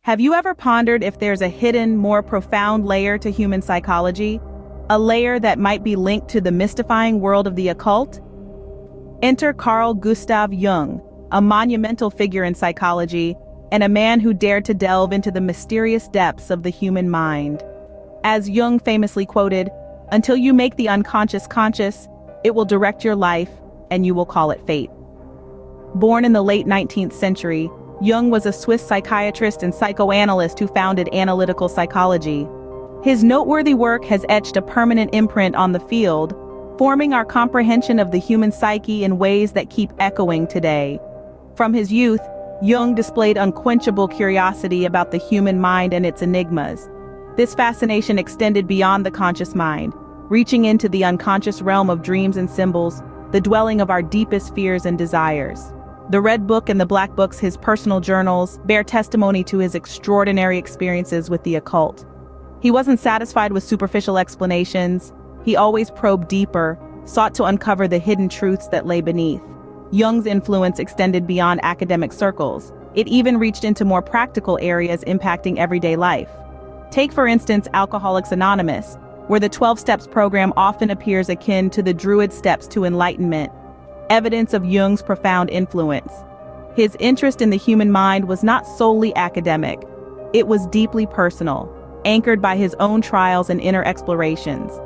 Have you ever pondered if there's a hidden, more profound layer to human psychology? A layer that might be linked to the mystifying world of the occult? Enter Carl Gustav Jung, a monumental figure in psychology, and a man who dared to delve into the mysterious depths of the human mind. As Jung famously quoted, "Until you make the unconscious conscious, it will direct your life, and you will call it fate." Born in the late 19th century, Jung was a Swiss psychiatrist and psychoanalyst who founded analytical psychology. His noteworthy work has etched a permanent imprint on the field, forming our comprehension of the human psyche in ways that keep echoing today. From his youth, Jung displayed unquenchable curiosity about the human mind and its enigmas. This fascination extended beyond the conscious mind, reaching into the unconscious realm of dreams and symbols, the dwelling of our deepest fears and desires. The Red Book and the Black Books, his personal journals, bear testimony to his extraordinary experiences with the occult. He wasn't satisfied with superficial explanations. He always probed deeper, sought to uncover the hidden truths that lay beneath. Jung's influence extended beyond academic circles. It even reached into more practical areas impacting everyday life. Take, for instance, Alcoholics Anonymous, where the 12 Steps program often appears akin to the Druid steps to enlightenment, evidence of Jung's profound influence. His interest in the human mind was not solely academic. It was deeply personal, anchored by his own trials and inner explorations.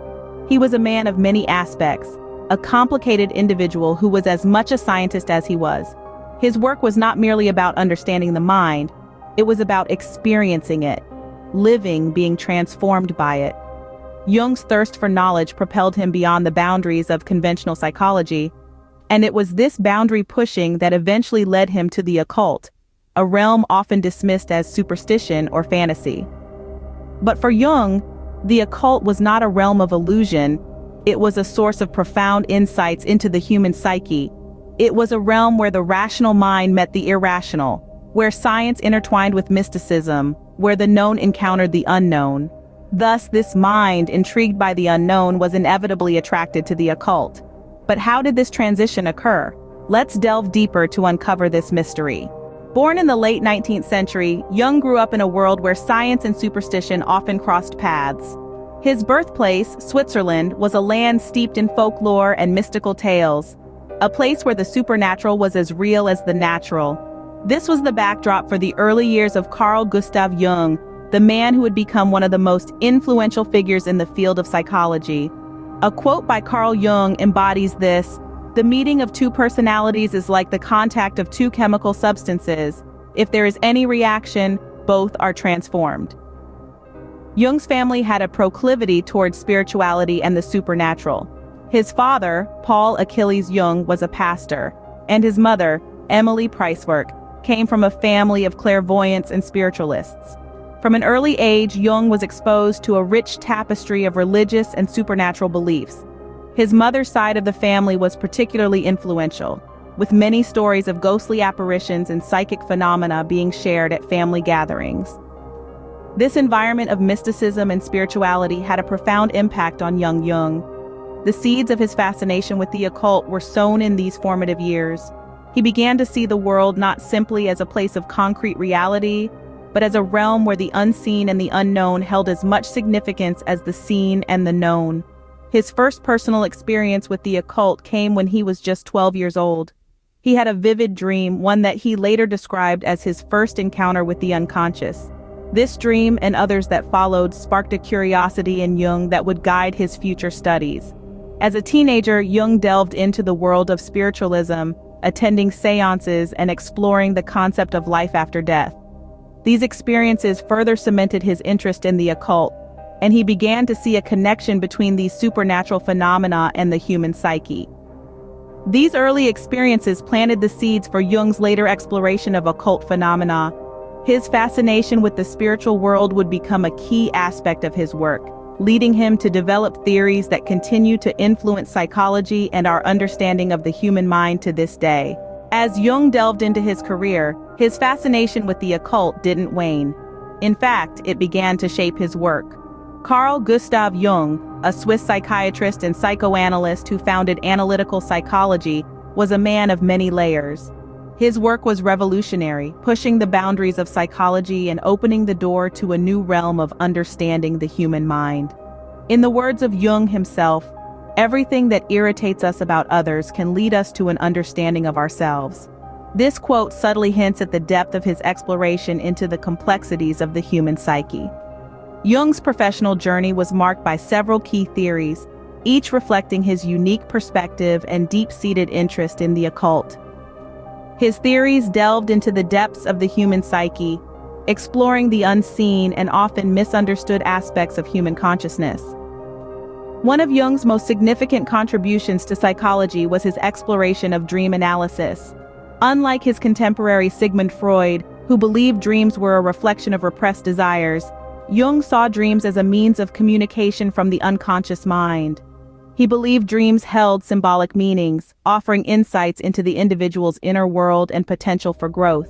He was a man of many aspects, a complicated individual who was as much a scientist as he was. His work was not merely about understanding the mind, it was about experiencing it, living, being transformed by it. Jung's thirst for knowledge propelled him beyond the boundaries of conventional psychology, and it was this boundary pushing that eventually led him to the occult, a realm often dismissed as superstition or fantasy. But for Jung, the occult was not a realm of illusion, it was a source of profound insights into the human psyche. It was a realm where the rational mind met the irrational, where science intertwined with mysticism, where the known encountered the unknown. Thus, this mind, intrigued by the unknown, was inevitably attracted to the occult. But how did this transition occur? Let's delve deeper to uncover this mystery. Born in the late 19th century, Jung grew up in a world where science and superstition often crossed paths. His birthplace, Switzerland, was a land steeped in folklore and mystical tales, a place where the supernatural was as real as the natural. This was the backdrop for the early years of Carl Gustav Jung, the man who would become one of the most influential figures in the field of psychology. A quote by Carl Jung embodies this: "The meeting of two personalities is like the contact of two chemical substances. If there is any reaction, both are transformed." Jung's family had a proclivity towards spirituality and the supernatural. His father, Paul Achilles Jung, was a pastor, and his mother, Emily Pricework, came from a family of clairvoyants and spiritualists. From an early age, Jung was exposed to a rich tapestry of religious and supernatural beliefs. His mother's side of the family was particularly influential, with many stories of ghostly apparitions and psychic phenomena being shared at family gatherings. This environment of mysticism and spirituality had a profound impact on young Jung. The seeds of his fascination with the occult were sown in these formative years. He began to see the world not simply as a place of concrete reality, but as a realm where the unseen and the unknown held as much significance as the seen and the known. His first personal experience with the occult came when he was just 12 years old. He had a vivid dream, one that he later described as his first encounter with the unconscious. This dream and others that followed sparked a curiosity in Jung that would guide his future studies. As a teenager, Jung delved into the world of spiritualism, attending seances and exploring the concept of life after death. These experiences further cemented his interest in the occult, and he began to see a connection between these supernatural phenomena and the human psyche. These early experiences planted the seeds for Jung's later exploration of occult phenomena. His fascination with the spiritual world would become a key aspect of his work, leading him to develop theories that continue to influence psychology and our understanding of the human mind to this day. As Jung delved into his career, his fascination with the occult didn't wane. In fact, it began to shape his work. Carl Gustav Jung, a Swiss psychiatrist and psychoanalyst who founded analytical psychology, was a man of many layers. His work was revolutionary, pushing the boundaries of psychology and opening the door to a new realm of understanding the human mind. In the words of Jung himself, everything that irritates us about others can lead us to an understanding of ourselves. This quote subtly hints at the depth of his exploration into the complexities of the human psyche. Jung's professional journey was marked by several key theories, each reflecting his unique perspective and deep-seated interest in the occult. His theories delved into the depths of the human psyche, exploring the unseen and often misunderstood aspects of human consciousness. One of Jung's most significant contributions to psychology was his exploration of dream analysis. Unlike his contemporary Sigmund Freud, who believed dreams were a reflection of repressed desires, Jung saw dreams as a means of communication from the unconscious mind. He believed dreams held symbolic meanings, offering insights into the individual's inner world and potential for growth.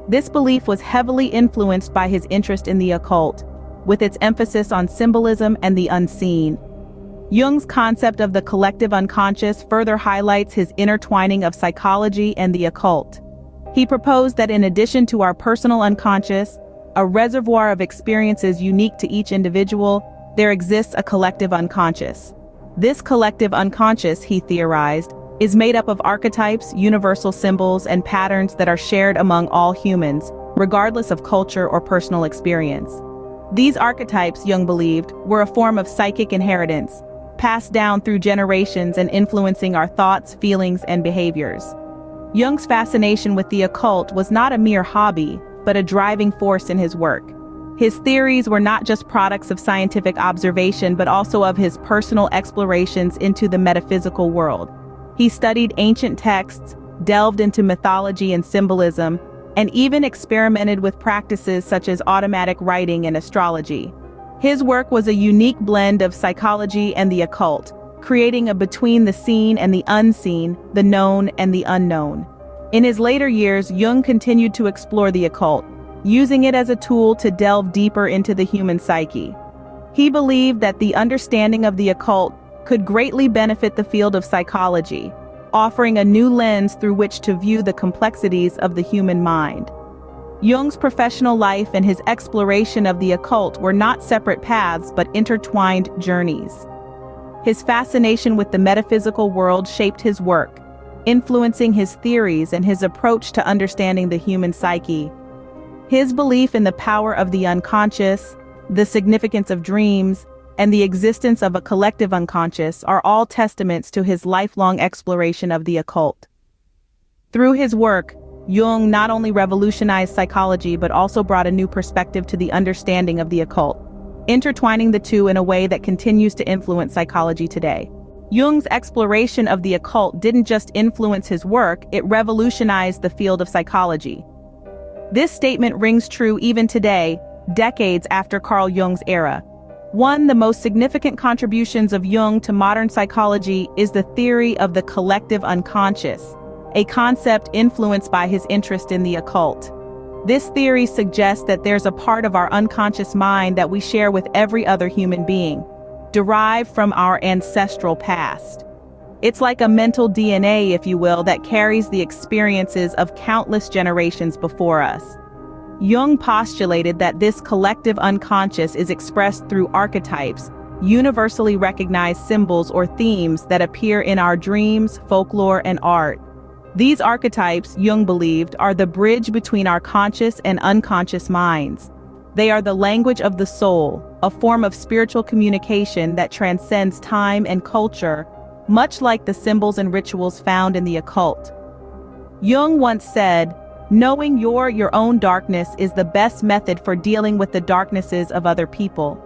This belief was heavily influenced by his interest in the occult, with its emphasis on symbolism and the unseen. Jung's concept of the collective unconscious further highlights his intertwining of psychology and the occult. He proposed that in addition to our personal unconscious, a reservoir of experiences unique to each individual, there exists a collective unconscious. This collective unconscious, he theorized, is made up of archetypes, universal symbols, and patterns that are shared among all humans, regardless of culture or personal experience. These archetypes, Jung believed, were a form of psychic inheritance, passed down through generations and influencing our thoughts, feelings, and behaviors. Jung's fascination with the occult was not a mere hobby, but a driving force in his work. His theories were not just products of scientific observation, but also of his personal explorations into the metaphysical world. He studied ancient texts, delved into mythology and symbolism, and even experimented with practices such as automatic writing and astrology. His work was a unique blend of psychology and the occult, creating a between the seen and the unseen, the known and the unknown. In his later years, Jung continued to explore the occult, using it as a tool to delve deeper into the human psyche. He believed that the understanding of the occult could greatly benefit the field of psychology, offering a new lens through which to view the complexities of the human mind. Jung's professional life and his exploration of the occult were not separate paths but intertwined journeys. His fascination with the metaphysical world shaped his work, influencing his theories and his approach to understanding the human psyche. His belief in the power of the unconscious, the significance of dreams, and the existence of a collective unconscious are all testaments to his lifelong exploration of the occult. Through his work, Jung not only revolutionized psychology but also brought a new perspective to the understanding of the occult, intertwining the two in a way that continues to influence psychology today. Jung's exploration of the occult didn't just influence his work, it revolutionized the field of psychology. This statement rings true even today, decades after Carl Jung's era. One of the most significant contributions of Jung to modern psychology is the theory of the collective unconscious, a concept influenced by his interest in the occult. This theory suggests that there's a part of our unconscious mind that we share with every other human being, derived from our ancestral past. It's like a mental DNA, if you will, that carries the experiences of countless generations before us. Jung postulated that this collective unconscious is expressed through archetypes, universally recognized symbols or themes that appear in our dreams, folklore, and art. These archetypes, Jung believed, are the bridge between our conscious and unconscious minds. They are the language of the soul, a form of spiritual communication that transcends time and culture, much like the symbols and rituals found in the occult. Jung once said, "Knowing your own darkness is the best method for dealing with the darknesses of other people."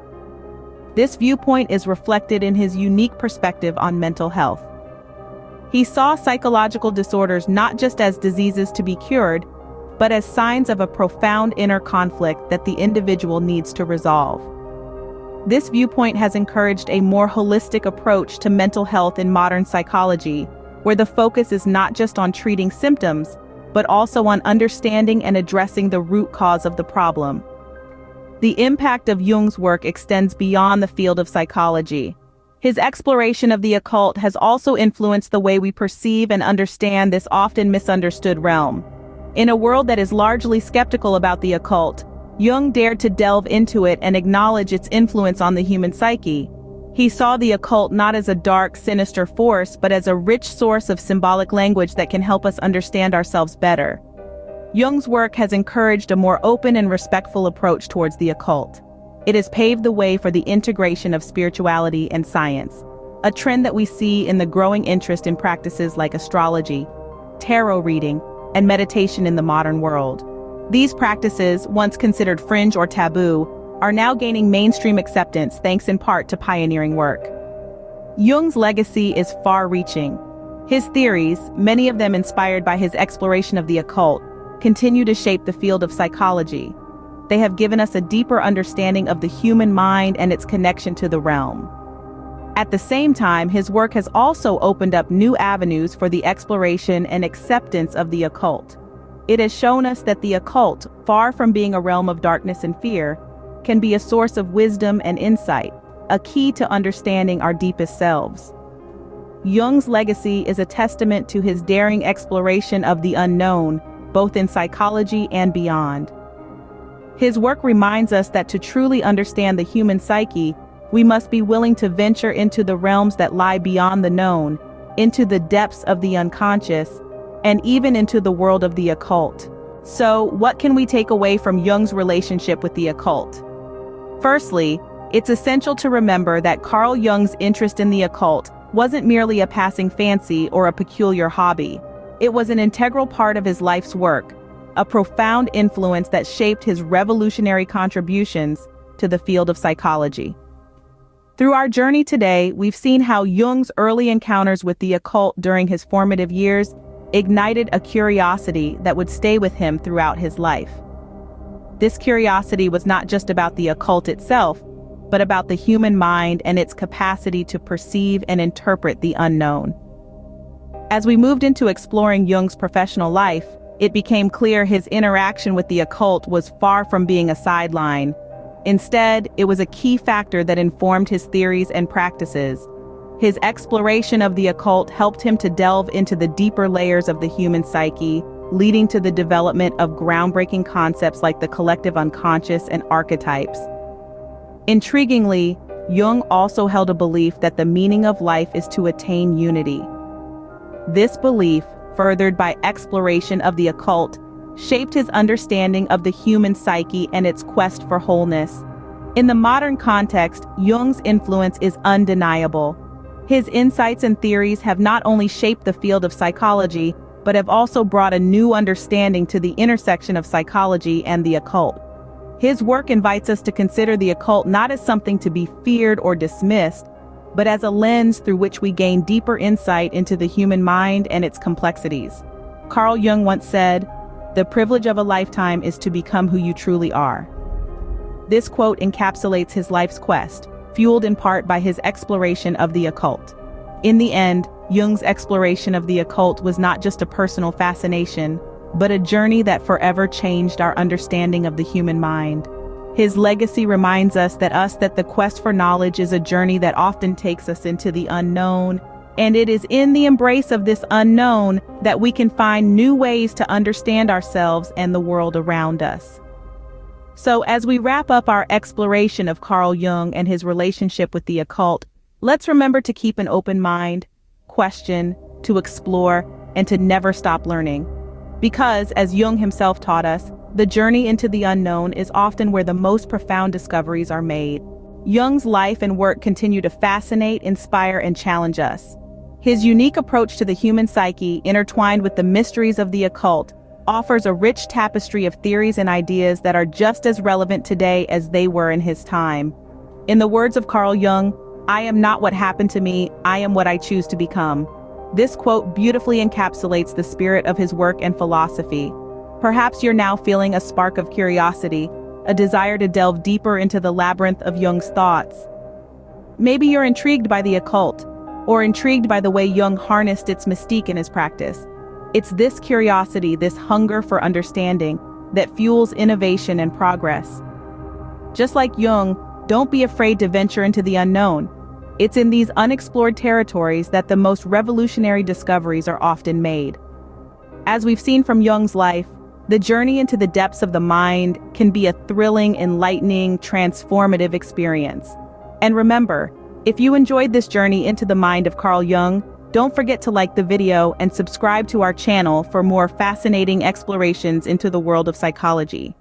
This viewpoint is reflected in his unique perspective on mental health. He saw psychological disorders not just as diseases to be cured, but as signs of a profound inner conflict that the individual needs to resolve. This viewpoint has encouraged a more holistic approach to mental health in modern psychology, where the focus is not just on treating symptoms, but also on understanding and addressing the root cause of the problem. The impact of Jung's work extends beyond the field of psychology. His exploration of the occult has also influenced the way we perceive and understand this often misunderstood realm. In a world that is largely skeptical about the occult, Jung dared to delve into it and acknowledge its influence on the human psyche. He saw the occult not as a dark, sinister force, but as a rich source of symbolic language that can help us understand ourselves better. Jung's work has encouraged a more open and respectful approach towards the occult. It has paved the way for the integration of spirituality and science, a trend that we see in the growing interest in practices like astrology, tarot reading, and meditation in the modern world. These practices, once considered fringe or taboo, are now gaining mainstream acceptance thanks in part to pioneering work. Jung's legacy is far-reaching. His theories, many of them inspired by his exploration of the occult, continue to shape the field of psychology. They have given us a deeper understanding of the human mind and its connection to the realm. At the same time, his work has also opened up new avenues for the exploration and acceptance of the occult. It has shown us that the occult, far from being a realm of darkness and fear, can be a source of wisdom and insight, a key to understanding our deepest selves. Jung's legacy is a testament to his daring exploration of the unknown, both in psychology and beyond. His work reminds us that to truly understand the human psyche, we must be willing to venture into the realms that lie beyond the known, into the depths of the unconscious, and even into the world of the occult. So, what can we take away from Jung's relationship with the occult? Firstly, it's essential to remember that Carl Jung's interest in the occult wasn't merely a passing fancy or a peculiar hobby. It was an integral part of his life's work, a profound influence that shaped his revolutionary contributions to the field of psychology. Through our journey today, we've seen how Jung's early encounters with the occult during his formative years ignited a curiosity that would stay with him throughout his life. This curiosity was not just about the occult itself, but about the human mind and its capacity to perceive and interpret the unknown. As we moved into exploring Jung's professional life, it became clear his interaction with the occult was far from being a sideline. Instead, it was a key factor that informed his theories and practices. His exploration of the occult helped him to delve into the deeper layers of the human psyche, leading to the development of groundbreaking concepts like the collective unconscious and archetypes. Intriguingly, Jung also held a belief that the meaning of life is to attain unity. This belief, furthered by exploration of the occult, shaped his understanding of the human psyche and its quest for wholeness. In the modern context, Jung's influence is undeniable. His insights and theories have not only shaped the field of psychology, but have also brought a new understanding to the intersection of psychology and the occult. His work invites us to consider the occult not as something to be feared or dismissed, but as a lens through which we gain deeper insight into the human mind and its complexities. Carl Jung once said, "The privilege of a lifetime is to become who you truly are." This quote encapsulates his life's quest, fueled in part by his exploration of the occult. In the end, Jung's exploration of the occult was not just a personal fascination, but a journey that forever changed our understanding of the human mind. His legacy reminds us that the quest for knowledge is a journey that often takes us into the unknown, and it is in the embrace of this unknown that we can find new ways to understand ourselves and the world around us. So as we wrap up our exploration of Carl Jung and his relationship with the occult, let's remember to keep an open mind, question, to explore, and to never stop learning. Because, as Jung himself taught us, the journey into the unknown is often where the most profound discoveries are made. Jung's life and work continue to fascinate, inspire, and challenge us. His unique approach to the human psyche, intertwined with the mysteries of the occult, offers a rich tapestry of theories and ideas that are just as relevant today as they were in his time. In the words of Carl Jung, "I am not what happened to me, I am what I choose to become." This quote beautifully encapsulates the spirit of his work and philosophy. Perhaps you're now feeling a spark of curiosity, a desire to delve deeper into the labyrinth of Jung's thoughts. Maybe you're intrigued by the occult, or intrigued by the way Jung harnessed its mystique in his practice. It's this curiosity, this hunger for understanding, that fuels innovation and progress. Just like Jung, don't be afraid to venture into the unknown. It's in these unexplored territories that the most revolutionary discoveries are often made. As we've seen from Jung's life, The journey into the depths of the mind can be a thrilling, enlightening, transformative experience. And remember, if you enjoyed this journey into the mind of Carl Jung, don't forget to like the video and subscribe to our channel for more fascinating explorations into the world of psychology.